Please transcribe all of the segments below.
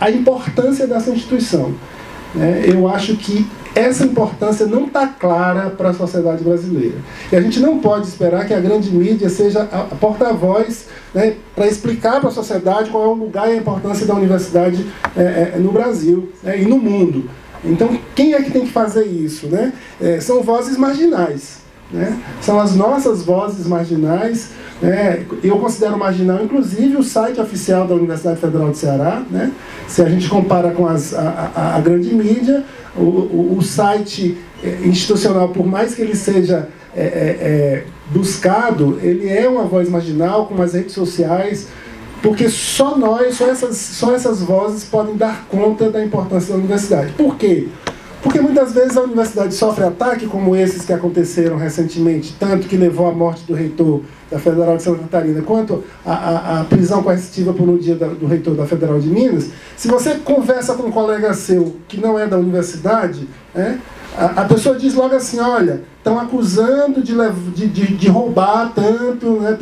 a importância dessa instituição. Eu acho que essa importância não está clara para a sociedade brasileira. E a gente não pode esperar que a grande mídia seja a porta-voz, né, para explicar para a sociedade qual é o lugar e a importância da universidade no Brasil, e no mundo. Então, quem é que tem que fazer isso, né? São vozes marginais, né? São as nossas vozes marginais. Eu considero marginal, inclusive, o site oficial da Universidade Federal do Ceará, né? Se a gente compara com a grande mídia, o site institucional, por mais que ele seja buscado, ele é uma voz marginal, com as redes sociais, porque só essas vozes podem dar conta da importância da universidade. Por quê? Porque muitas vezes a universidade sofre ataque, como esses que aconteceram recentemente, tanto que levou à morte do reitor da Federal de Santa Catarina, quanto a prisão coercitiva por um dia do reitor da Federal de Minas. Se você conversa com um colega seu que não é da universidade, a pessoa diz logo assim: olha, estão acusando de roubar tanto, né,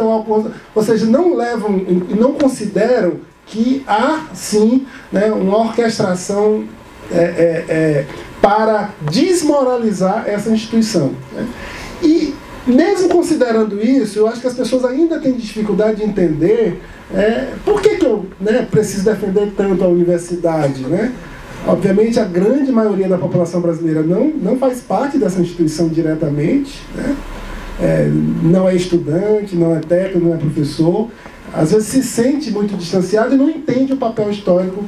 ou seja, não levam e não consideram que há, sim, né, uma orquestração para desmoralizar essa instituição, né? E, mesmo considerando isso, eu acho que as pessoas ainda têm dificuldade de entender por que eu, né, preciso defender tanto a universidade, né? Obviamente, a grande maioria da população brasileira não faz parte dessa instituição diretamente, né? Não é estudante, não é técnico, não é professor. Às vezes se sente muito distanciado e não entende o papel histórico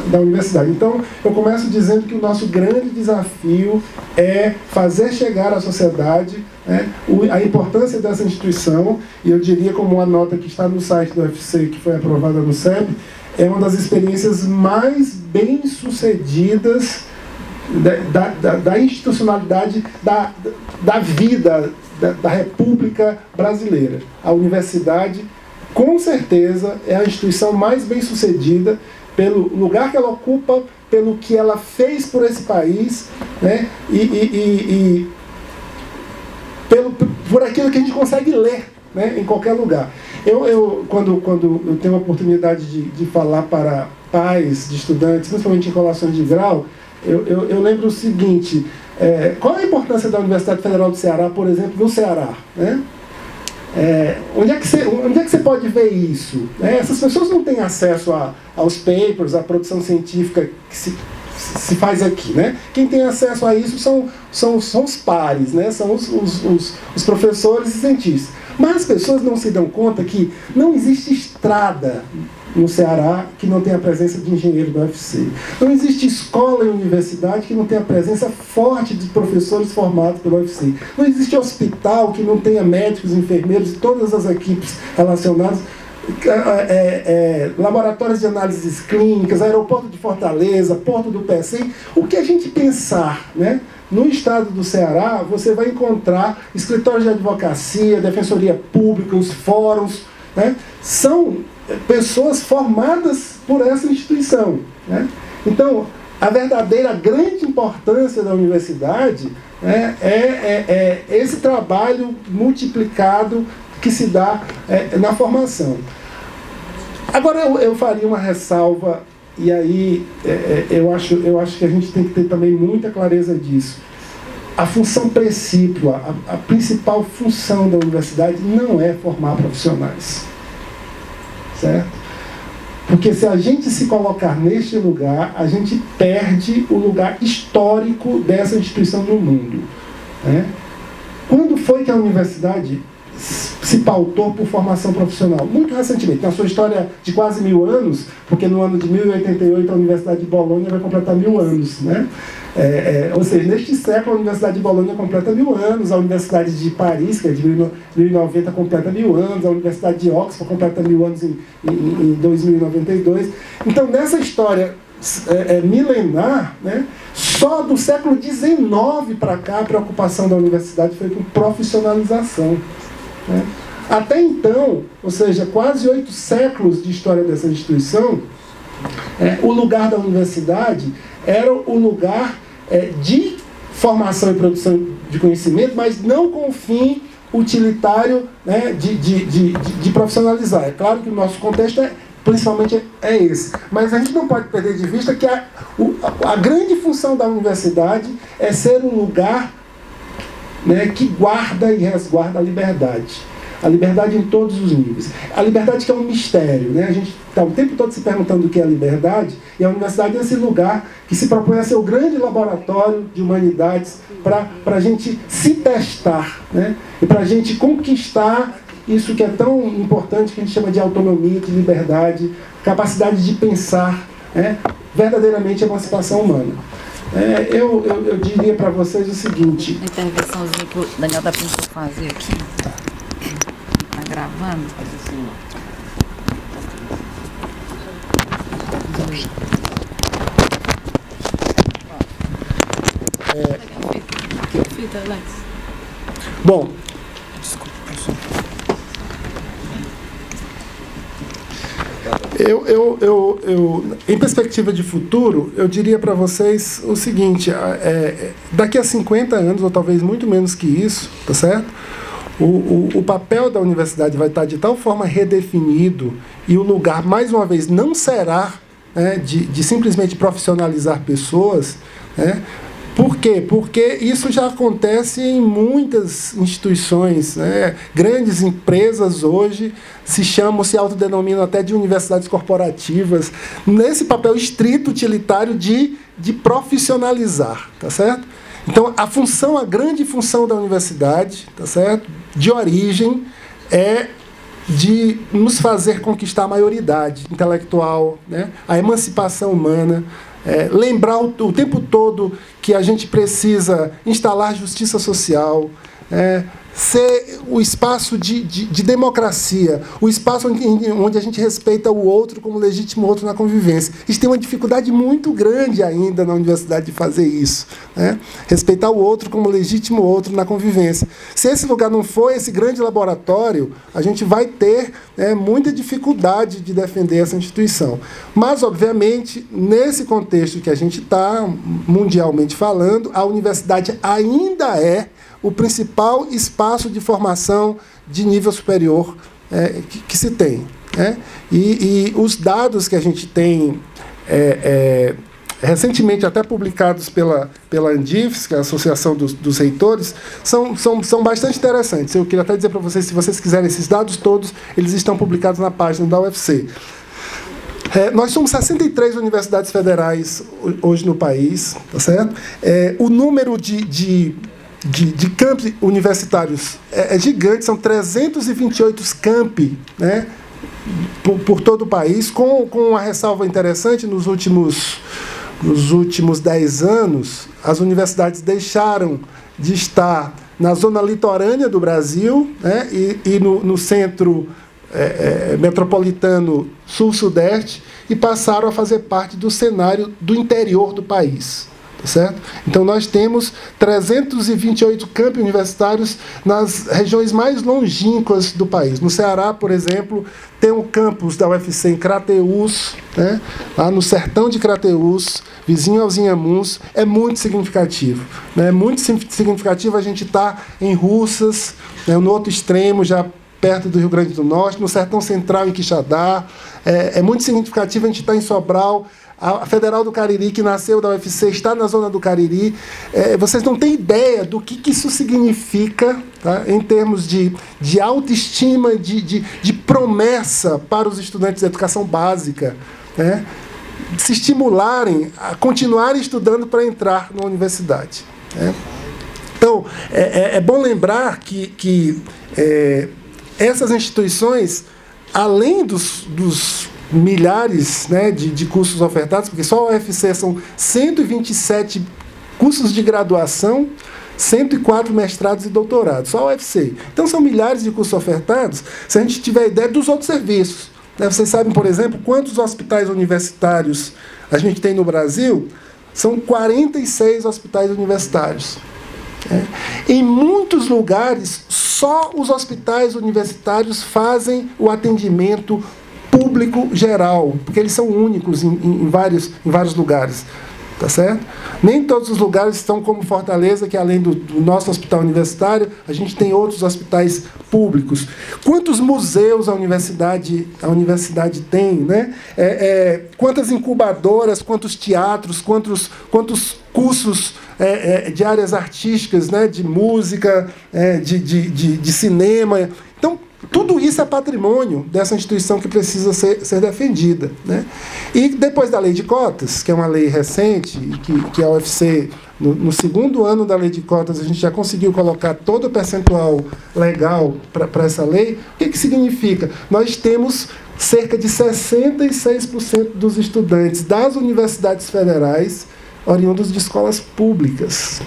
da universidade. Então, eu começo dizendo que o nosso grande desafio é fazer chegar à sociedade, né, a importância dessa instituição. E eu diria, como uma nota que está no site do UFC, que foi aprovada no SEB, é uma das experiências mais bem-sucedidas da institucionalidade da vida da República Brasileira. A universidade, com certeza, é a instituição mais bem-sucedida pelo lugar que ela ocupa, pelo que ela fez por esse país, né? Por aquilo que a gente consegue ler, né, em qualquer lugar. Quando eu tenho a oportunidade de falar para pais de estudantes, principalmente em colações de grau, eu lembro o seguinte: qual a importância da Universidade Federal do Ceará, por exemplo, no Ceará, né? Onde é que você pode ver isso? Essas pessoas não têm acesso aos papers, à produção científica que se faz aqui, né? Quem tem acesso a isso são os pares, né? São os professores e cientistas. Mas as pessoas não se dão conta que não existe estrada no Ceará que não tenha a presença de engenheiro do UFC. Não existe escola e universidade que não tenha a presença forte de professores formados pelo UFC. Não existe hospital que não tenha médicos, enfermeiros e todas as equipes relacionadas. Laboratórios de análises clínicas, aeroporto de Fortaleza, porto do PECEM. O que a gente pensar, né? No estado do Ceará, você vai encontrar escritórios de advocacia, defensoria pública, os fóruns, né? São pessoas formadas por essa instituição, né? Então, a verdadeira grande importância da universidade, né, é esse trabalho multiplicado que se dá na formação. Agora, eu faria uma ressalva, e aí eu acho que a gente tem que ter também muita clareza disso. A função precípua, a principal função da universidade não é formar profissionais. Certo? Porque se a gente se colocar neste lugar, a gente perde o lugar histórico dessa instituição no mundo, né? Quando foi que a universidade se pautou por formação profissional? Muito recentemente, na sua história de quase 1000 anos, porque no ano de 1088 a Universidade de Bolonha vai completar 1000 anos, né? Ou seja, neste século a Universidade de Bolonha completa 1000 anos, a Universidade de Paris, que é de 1090, completa 1000 anos, a Universidade de Oxford completa 1000 anos em 2092. Então, nessa história milenar, né, só do século XIX para cá a preocupação da universidade foi com profissionalização, né? Até então, ou seja, quase 8 séculos de história dessa instituição, o lugar da universidade era o lugar de formação e produção de conhecimento, mas não com o fim utilitário, né, de profissionalizar. É claro que o nosso contexto principalmente é esse. Mas a gente não pode perder de vista que a grande função da universidade é ser um lugar, né, que guarda e resguarda a liberdade. A liberdade em todos os níveis. A liberdade que é um mistério, né? A gente está o tempo todo se perguntando o que é a liberdade, e a universidade é esse lugar que se propõe a ser o grande laboratório de humanidades para a gente se testar, né? E para a gente conquistar isso que é tão importante, que a gente chama de autonomia, de liberdade, capacidade de pensar, né? Verdadeiramente emancipação humana. Eu diria para vocês o seguinte... A intervençãozinha que o Daniel da Pinto fazer aqui. Está gravando? Bom, em perspectiva de futuro, eu diria para vocês o seguinte, daqui a 50 anos, ou talvez muito menos que isso, tá certo? O papel da universidade vai estar de tal forma redefinido, e o lugar, mais uma vez, não será, né, de simplesmente profissionalizar pessoas, né? Por quê? Porque isso já acontece em muitas instituições, né? Grandes empresas hoje se autodenominam até de universidades corporativas, nesse papel estrito utilitário de profissionalizar, tá certo? Então, a grande função da universidade, tá certo? De origem, é de nos fazer conquistar a maioridade intelectual, né? A emancipação humana, lembrar o tempo todo que a gente precisa instalar justiça social, ser o espaço de democracia, o espaço onde a gente respeita o outro como legítimo outro na convivência. A gente tem uma dificuldade muito grande ainda na universidade de fazer isso, né? Respeitar o outro como legítimo outro na convivência. Se esse lugar não for esse grande laboratório, a gente vai ter, muita dificuldade de defender essa instituição. Mas, obviamente, nesse contexto que a gente está, mundialmente falando, a universidade ainda é o principal espaço de formação de nível superior que se tem, né? E os dados que a gente tem, recentemente até publicados pela ANDIFES, que é a Associação dos Reitores, são bastante interessantes. Eu queria até dizer para vocês, se vocês quiserem esses dados todos, eles estão publicados na página da UFC. Nós somos 63 universidades federais hoje no país, tá certo? O número de campi universitários é gigante, são 328 campi, né, por todo o país, com uma ressalva interessante: nos últimos 10 anos, as universidades deixaram de estar na zona litorânea do Brasil, né, e no centro metropolitano sul-sudeste, e passaram a fazer parte do cenário do interior do país. Certo? Então, nós temos 328 campi universitários nas regiões mais longínquas do país. No Ceará, por exemplo, tem um campus da UFC em Crateús, né? Lá no sertão de Crateús, vizinho aos Inhamuns. É muito significativo, né? É muito significativo a gente estar em Russas, né, no outro extremo, já perto do Rio Grande do Norte, no sertão central, em Quixadá. É muito significativo a gente estar em Sobral. A Federal do Cariri, que nasceu da UFC, está na zona do Cariri. Vocês não têm ideia do que isso significa, tá? Em termos de autoestima, de promessa para os estudantes de educação básica, né? Se estimularem a continuarem estudando para entrar na universidade, né? Então, é bom lembrar que essas instituições, além dos milhares, né, de cursos ofertados, porque só a UFC são 127 cursos de graduação, 104 mestrados e doutorados, só a UFC. Então, são milhares de cursos ofertados. Se a gente tiver ideia dos outros serviços, né? Vocês sabem, por exemplo, quantos hospitais universitários a gente tem no Brasil? São 46 hospitais universitários. Em muitos lugares, só os hospitais universitários fazem o atendimento público geral, porque eles são únicos em vários lugares, tá certo? Nem todos os lugares estão como Fortaleza, que além do nosso hospital universitário, a gente tem outros hospitais públicos. Quantos museus a universidade tem, né? Quantas incubadoras, quantos teatros, quantos cursos de áreas artísticas, né? De música, de cinema. Então, tudo isso é patrimônio dessa instituição que precisa ser defendida, né? E depois da lei de cotas, que é uma lei recente, que a UFC, no segundo ano da lei de cotas, a gente já conseguiu colocar todo o percentual legal para essa lei. O que significa? Nós temos cerca de 66% dos estudantes das universidades federais oriundos de escolas públicas,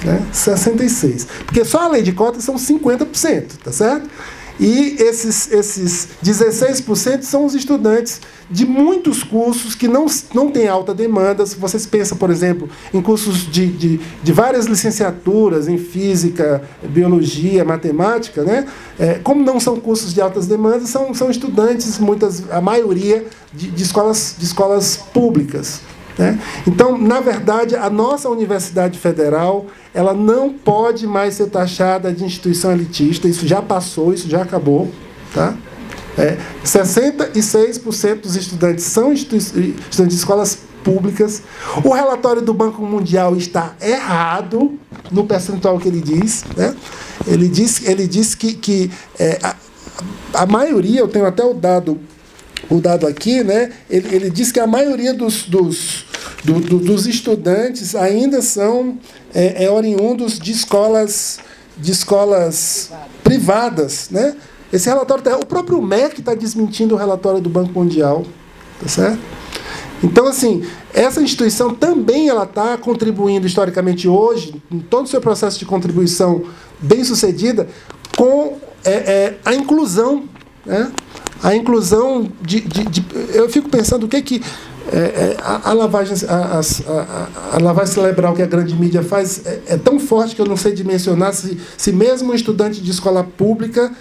né? 66%. Porque só a lei de cotas são 50%, tá certo? E esses 16% são os estudantes de muitos cursos que não têm alta demanda. Se vocês pensam, por exemplo, em cursos de várias licenciaturas, em física, biologia, matemática, né? Como não são cursos de altas demandas, são estudantes, a maioria, de escolas públicas, né? Então, na verdade, a nossa Universidade Federal, ela não pode mais ser taxada de instituição elitista. Isso já passou, isso já acabou, tá? 66% dos estudantes são estudantes de escolas públicas. O relatório do Banco Mundial está errado no percentual que ele diz, né? Ele diz que a maioria, eu tenho até o dado aqui, né? Ele diz que a maioria dos estudantes ainda são oriundos de escolas privadas, né? Esse relatório, o próprio MEC está desmentindo o relatório do Banco Mundial, tá certo? Então, assim, essa instituição também ela está contribuindo historicamente hoje, em todo o seu processo de contribuição bem sucedida, com a inclusão, né? A inclusão eu fico pensando o que a lavagem cerebral que a grande mídia faz é tão forte que eu não sei dimensionar se mesmo um estudante de escola pública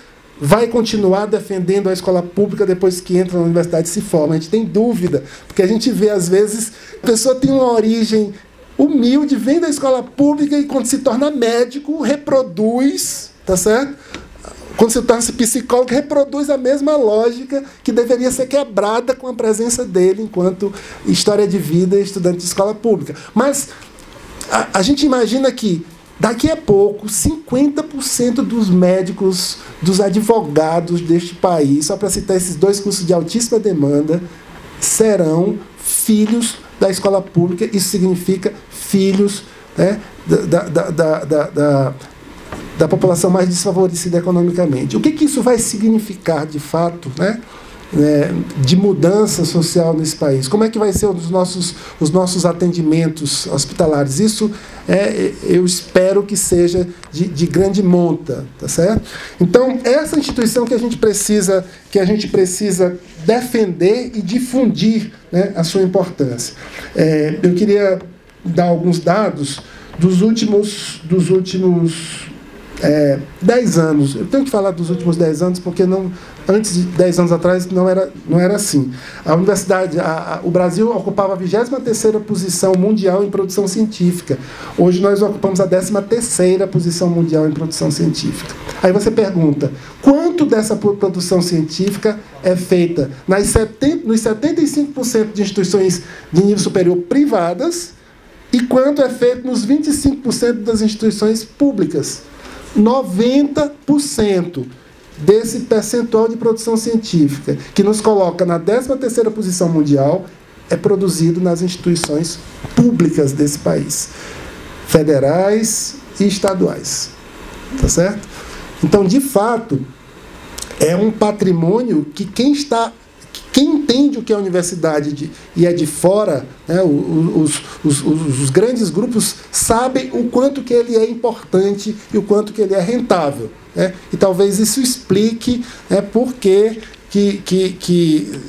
vai continuar defendendo a escola pública depois que entra na universidade e se forma. A gente tem dúvida, porque a gente vê, às vezes, a pessoa tem uma origem humilde, vem da escola pública e, quando se torna médico, reproduz, tá certo? Quando se torna psicólogo, reproduz a mesma lógica que deveria ser quebrada com a presença dele enquanto história de vida e estudante de escola pública. Mas a gente imagina que, daqui a pouco, 50% dos médicos, dos advogados deste país, só para citar esses dois cursos de altíssima demanda, serão filhos da escola pública. Isso significa filhos, né, da população mais desfavorecida economicamente. O que isso vai significar, de fato, né, de mudança social nesse país? Como é que vai ser os nossos atendimentos hospitalares? Isso eu espero que seja de grande monta, tá certo? Então, essa instituição que a gente precisa defender e difundir, né, a sua importância. Eu queria dar alguns dados dos últimos 10 anos. Eu tenho que falar dos últimos 10 anos, porque antes de 10 anos atrás não era assim. A universidade, o Brasil ocupava a 23ª posição mundial em produção científica. Hoje nós ocupamos a 13ª posição mundial em produção científica. Aí você pergunta, quanto dessa produção científica é feita nos 75% de instituições de nível superior privadas e quanto é feito nos 25% das instituições públicas? 90% desse percentual de produção científica, que nos coloca na 13ª posição mundial, é produzido nas instituições públicas desse país, federais e estaduais. Tá certo? Então, de fato, é um patrimônio que quem entende o que é a universidade e é de fora, né, os grandes grupos sabem o quanto que ele é importante e o quanto que ele é rentável, né? E talvez isso explique, né, por que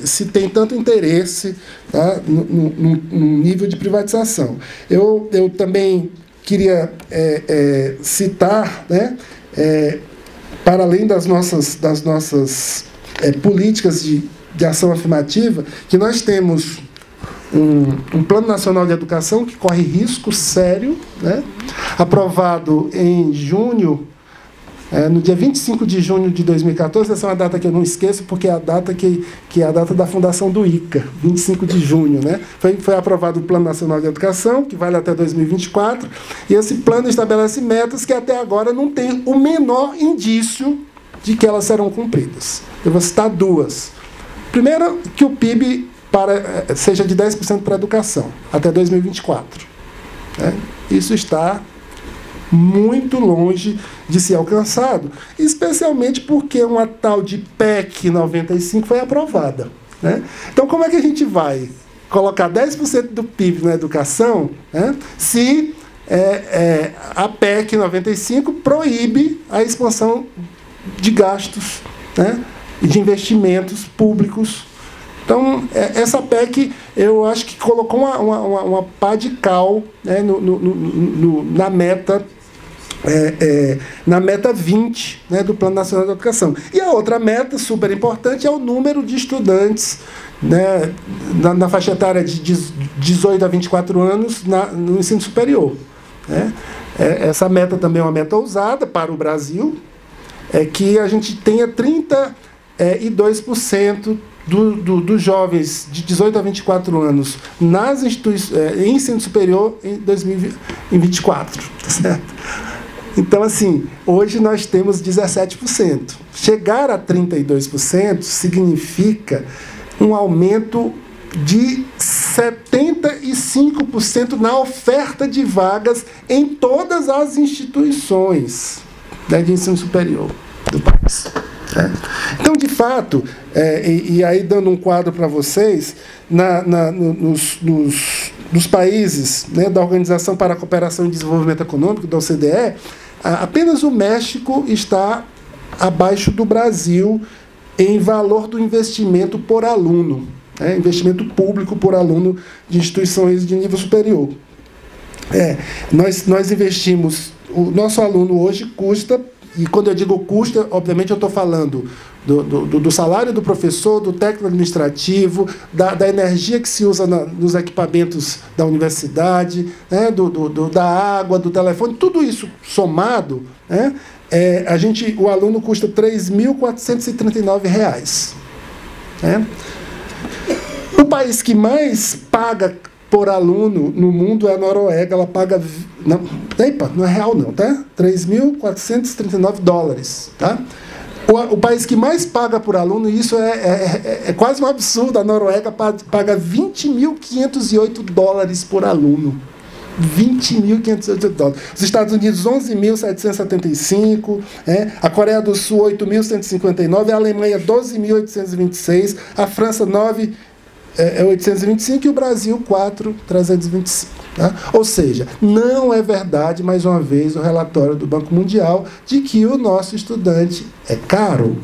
se tem tanto interesse, tá, no nível de privatização. Eu também queria citar, né, para além das nossas políticas de ação afirmativa, que nós temos um Plano Nacional de Educação que corre risco sério, né? Aprovado em junho, no dia 25 de junho de 2014, essa é uma data que eu não esqueço, porque é a data que é a data da fundação do ICA, 25 de junho. Né? Foi aprovado o Plano Nacional de Educação, que vale até 2024, e esse plano estabelece metas que até agora não tem o menor indício de que elas serão cumpridas. Eu vou citar duas. Primeiro, que o PIB seja de 10% para a educação, até 2024. Né? Isso está muito longe de ser alcançado, especialmente porque uma tal de PEC 95 foi aprovada. Né? Então, como é que a gente vai colocar 10% do PIB na educação, né, se a PEC 95 proíbe a expansão de gastos, né, e de investimentos públicos? Então, essa PEC, eu acho que colocou uma pá de cal, né, na meta na meta 20, né, do Plano Nacional de Educação. E a outra meta, super importante, é o número de estudantes, né, na faixa etária de 18 a 24 anos no ensino superior. Né? Essa meta também é uma meta ousada para o Brasil, que a gente tenha 32% dos jovens de 18 a 24 anos nas em ensino superior em 2024. Tá certo? Então, assim, hoje nós temos 17%. Chegar a 32% significa um aumento de 75% na oferta de vagas em todas as instituições, né, de ensino superior do país. Né? Então, de fato, e aí dando um quadro para vocês, nos países, né, da Organização para a Cooperação e Desenvolvimento Econômico, da OCDE, apenas o México está abaixo do Brasil em valor do investimento por aluno, né, investimento público por aluno de instituições de nível superior. Nós investimos, o nosso aluno hoje custa, e quando eu digo custa, obviamente eu estou falando do salário do professor, do técnico administrativo, da energia que se usa nos equipamentos da universidade, né, da água, do telefone, tudo isso somado, né, o aluno custa R$ 3.439. Né? O país que mais paga por aluno no mundo é a Noruega. Ela paga... Não é real não, tá? $3.439. Tá? O país que mais paga por aluno, e isso é quase um absurdo, a Noruega paga $20.508 por aluno. $20.508. Os Estados Unidos, 11.775, a Coreia do Sul, 8.159, a Alemanha, 12.826, a França, 825 e o Brasil, 4.325. Tá? Ou seja, não é verdade, mais uma vez, o relatório do Banco Mundial de que o nosso estudante é caro.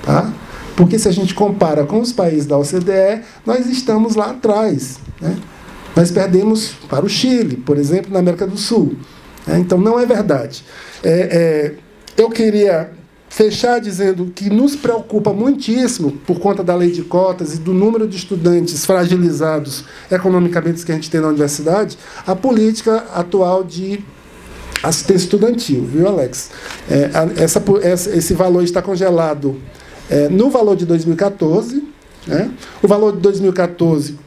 Tá? Porque se a gente compara com os países da OCDE, nós estamos lá atrás. Né? Nós perdemos para o Chile, por exemplo, na América do Sul. Então, não é verdade. Eu queria fechar dizendo que nos preocupa muitíssimo, por conta da lei de cotas e do número de estudantes fragilizados economicamente que a gente tem na universidade, a política atual de assistência estudantil, viu, Alex? Esse valor está congelado no valor de 2014. Né? O valor de 2014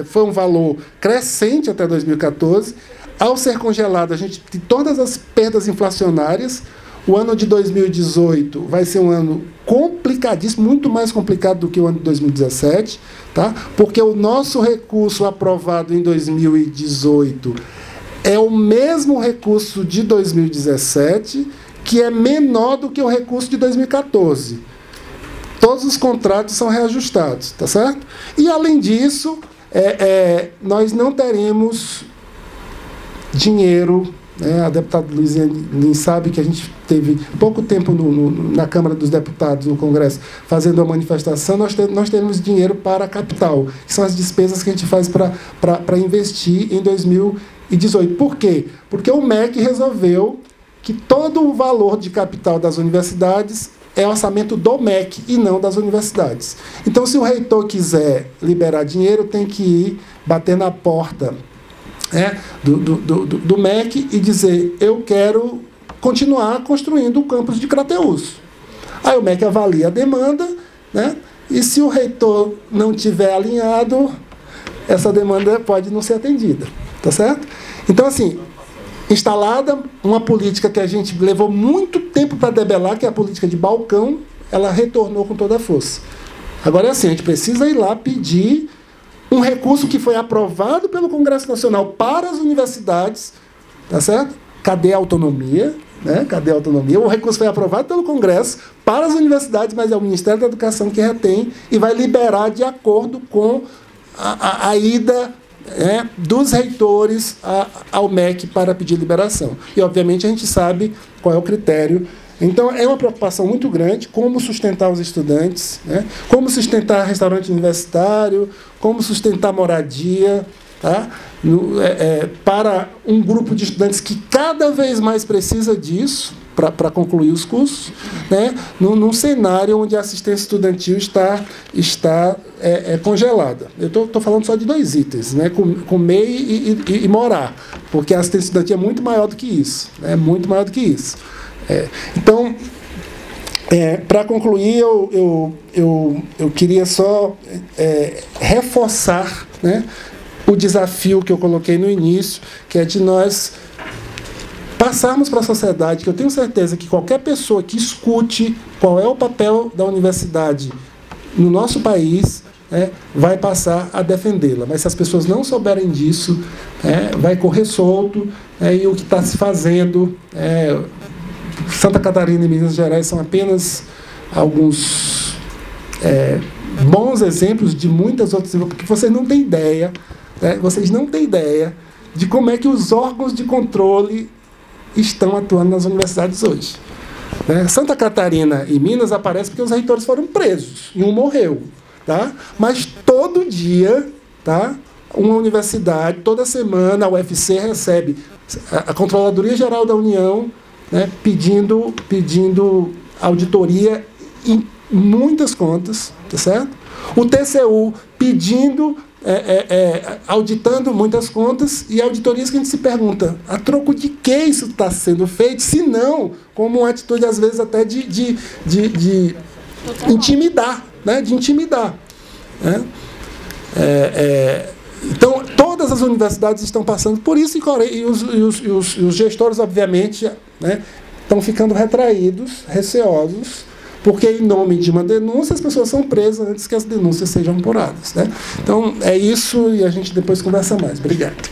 foi um valor crescente até 2014. Ao ser congelado, a gente tem todas as perdas inflacionárias. O ano de 2018 vai ser um ano complicadíssimo, muito mais complicado do que o ano de 2017, tá? Porque o nosso recurso aprovado em 2018 é o mesmo recurso de 2017, que é menor do que o recurso de 2014. Todos os contratos são reajustados, tá certo? E, além disso, nós não teremos dinheiro. A deputada Luizinha Lins sabe que a gente teve pouco tempo na Câmara dos Deputados, no Congresso, fazendo a manifestação. Nós temos dinheiro para capital, que são as despesas que a gente faz para investir em 2018. Por quê? Porque o MEC resolveu que todo o valor de capital das universidades é orçamento do MEC e não das universidades. Então, se o reitor quiser liberar dinheiro, tem que ir bater na porta do MEC e dizer: eu quero continuar construindo o campus de Crateús. Aí o MEC avalia a demanda, né? E se o reitor não tiver alinhado, essa demanda pode não ser atendida. Tá certo? Então, assim, instalada uma política que a gente levou muito tempo para debelar, que é a política de balcão, ela retornou com toda a força. Agora é assim, a gente precisa ir lá pedir um recurso que foi aprovado pelo Congresso Nacional para as universidades, tá certo? Cadê a autonomia? Né? Cadê a autonomia? O recurso foi aprovado pelo Congresso para as universidades, mas é o Ministério da Educação que retém e vai liberar de acordo com a ida dos reitores ao MEC para pedir liberação. E, obviamente, a gente sabe qual é o critério. Então, é uma preocupação muito grande como sustentar os estudantes, né? Como sustentar restaurante universitário, como sustentar moradia, tá? Para um grupo de estudantes que cada vez mais precisa disso para concluir os cursos, né? Num cenário onde a assistência estudantil está congelada. Eu estou falando só de 2 itens, né? Comer e morar, porque a assistência estudantil é muito maior do que isso. Muito maior do que isso. Então, para concluir, eu queria só reforçar, né, o desafio que eu coloquei no início, que é de nós passarmos para a sociedade, que eu tenho certeza que qualquer pessoa que escute qual é o papel da universidade no nosso país, vai passar a defendê-la. Mas se as pessoas não souberem disso, vai correr solto, e o que está se fazendo... Santa Catarina e Minas Gerais são apenas alguns bons exemplos de muitas outras, porque vocês não têm ideia, vocês não têm ideia de como é que os órgãos de controle estão atuando nas universidades hoje. Santa Catarina e Minas aparecem porque os reitores foram presos e um morreu. Tá? Mas todo dia, tá? Uma universidade, toda semana, a UFC recebe a Controladoria Geral da União, né, pedindo auditoria em muitas contas, tá certo? O TCU pedindo, auditando muitas contas, e auditorias que a gente se pergunta, a troco de que isso está sendo feito, se não como uma atitude, às vezes, até de intimidar, né, de intimidar. Né? Então, todas as universidades estão passando por isso, e os gestores, obviamente, né, estão ficando retraídos, receosos, porque, em nome de uma denúncia, as pessoas são presas antes que as denúncias sejam apuradas. Né? Então, é isso, e a gente depois conversa mais. Obrigado.